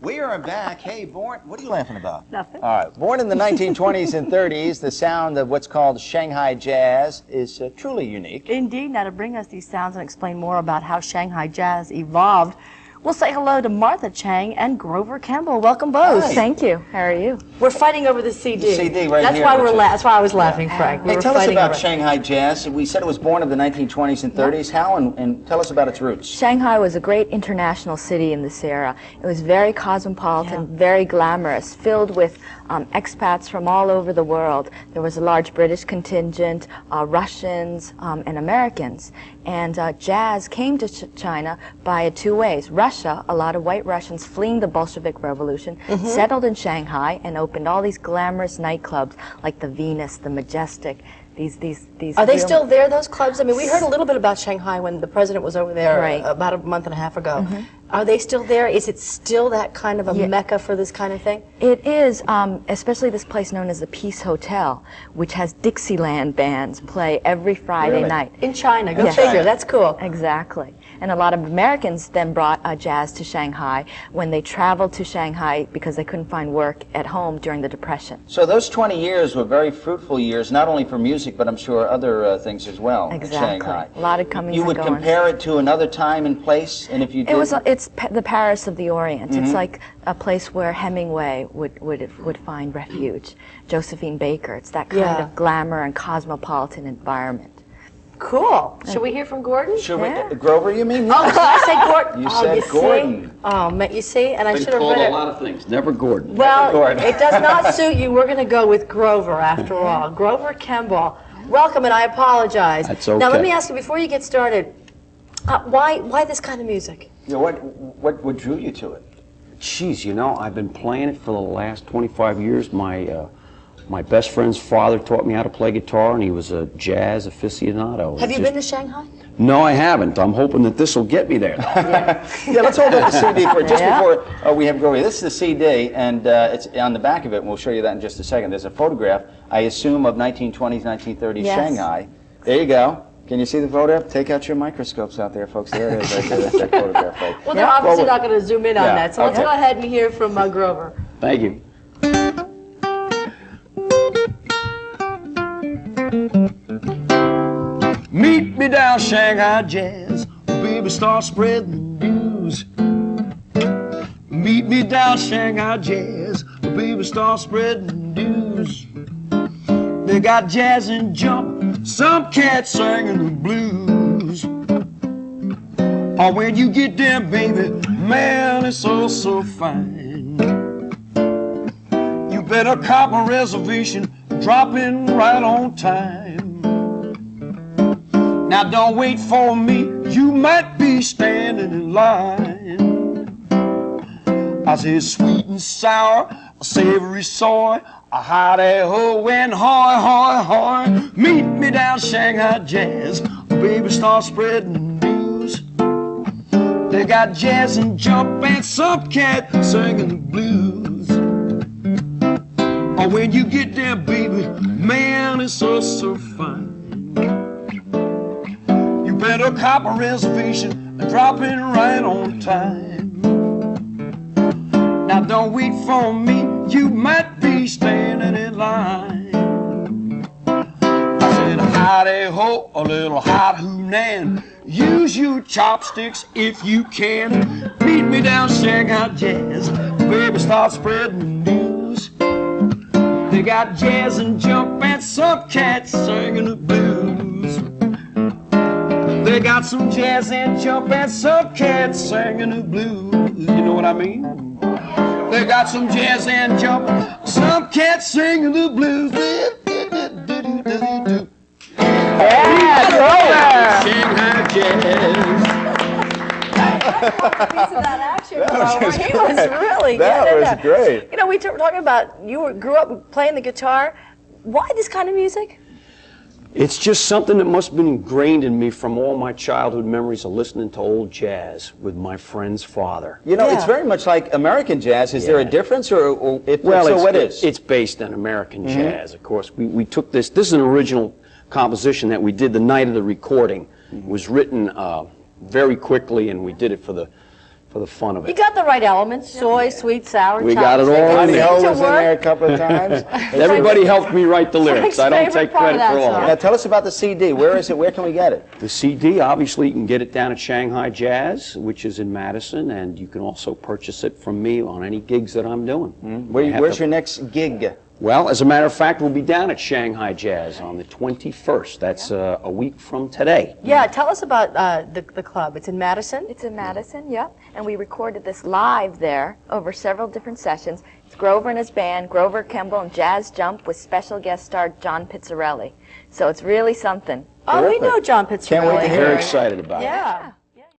We are back. Hey, born, what are you laughing about? Nothing. All right. Born in the 1920s and 30s, the sound of what's called Shanghai jazz is truly unique. Indeed. Now, to bring us these sounds and explain more about how Shanghai jazz evolved, we'll say hello to Martha Chang and Grover Campbell. Welcome both. Hi. Thank you. How are you? We're fighting over the CD. The CD right that's here. Why that's why I was laughing, Frank. We Hey, were tell us fighting about over it. Shanghai jazz. We said it was born in the 1920s and 30s. How and tell us about its roots. Shanghai was a great international city in this era. It was very cosmopolitan, very glamorous, filled with expats from all over the world. There was a large British contingent, Russians, and Americans. And jazz came to China by two ways. Russia, a lot of white Russians fleeing the Bolshevik Revolution, settled in Shanghai and opened all these glamorous nightclubs like the Venus, the Majestic. These Are they still there, those clubs? I mean, we heard a little bit about Shanghai when the president was over there about a month and a half ago. Are they still there? Is it still that kind of a mecca for this kind of thing? It is, especially this place known as the Peace Hotel, which has Dixieland bands play every Friday night. In China, go figure, that's cool. Exactly. And a lot of Americans then brought jazz to Shanghai when they traveled to Shanghai because they couldn't find work at home during the Depression. So those 20 years were very fruitful years, not only for music, but I'm sure other things as well. Exactly. In Shanghai. A lot of comings You and would goings. compare it to another time and place, and if you did, It's the Paris of the Orient. It's like a place where Hemingway would find refuge. Josephine Baker. It's that kind of glamour and cosmopolitan environment. Cool. Should we hear from Gordon? Should we, Grover, you mean? Oh, did I say Gordon? You said Gordon. See? Oh, man, you see? And I should have called read a it. lot of things, never Gordon. Well, Gordon. it does not suit you. We're going to go with Grover after all. Grover Campbell. Welcome, and I apologize. That's okay. Now, let me ask you, before you get started, why this kind of music? Yeah, what drew you to it? Geez, you know, I've been playing it for the last 25 years. My best friend's father taught me how to play guitar, and he was a jazz aficionado. Have you been to Shanghai? No, I haven't. I'm hoping that this will get me there. Yeah, let's hold up the CD for just before we have Grover. This is the CD, and it's on the back of it, and we'll show you that in just a second. There's a photograph, I assume, of 1920s, 1930s Shanghai. There you go. Can you see the photograph? Take out your microscopes out there, folks. There it is, right there. That's that photograph. Right. Well, they're obviously not going to zoom in on that, so let's go ahead and hear from Grover. Thank you. Meet me down Shanghai Jazz, baby, start spreading the news. Meet me down Shanghai Jazz, baby, start spreading the news. They got jazz and jump, some cats singing the blues. Oh, when you get there, baby, man, it's so fine. You better cop a reservation, drop in right on time. Now don't wait for me, you might be standing in line. I said sweet and sour, a savory soy, a howdy-ho and hoy, hoy, hoy. Meet me down Shanghai Jazz, baby, start spreading news. They got jazz and jump and some cat singing the blues. Oh, when you get there, baby, man, it's so fine. You better cop a reservation and drop in right on time. Now don't wait for me, you might be standing in line. I said howdy-ho, a little hot Hunan. Use your chopsticks if you can. Meet me down Shanghai Jazz, baby, start spreading news. They got jazz and jump and some cats singing the blues. They got some jazz and jump and some cats singing the blues. You know what I mean? They got some jazz and jump, some cats singing the blues. Shanghai Jazz. Piece of that action, That was Grover. just He was great. really That getting was it. great. You know, we were talking about grew up playing the guitar. Why this kind of music? It's just something that must have been ingrained in me from all my childhood memories of listening to old jazz with my friend's father. You know, it's very much like American jazz. Is there a difference, or if so, what is? It's based on American jazz, of course. We took this is an original composition that we did the night of the recording. It was written very quickly, and we did it for for the fun of You it. got the right elements: soy, sweet, sour. We got it chocolate. all in Honey there. Ho To was in work. there a couple of times. Everybody helped me write the lyrics. I don't favorite take part of credit for that all of song. it. Now tell us about the CD. Where is it? Where can we get it? The CD, obviously, you can get it down at Shanghai Jazz, which is in Madison, and you can also purchase it from me on any gigs that I'm doing. Where's your next gig? Well, as a matter of fact, we'll be down at Shanghai Jazz on the 21st. That's a week from today. Yeah, tell us about the club. It's in Madison? It's in Madison, yep. And we recorded this live there over several different sessions. It's Grover and his band, Grover Kemble and Jazz Jump, with special guest star John Pizzarelli. So it's really something. Oh, we know John Pizzarelli. Can't wait to hear Very it. excited about it. Yeah.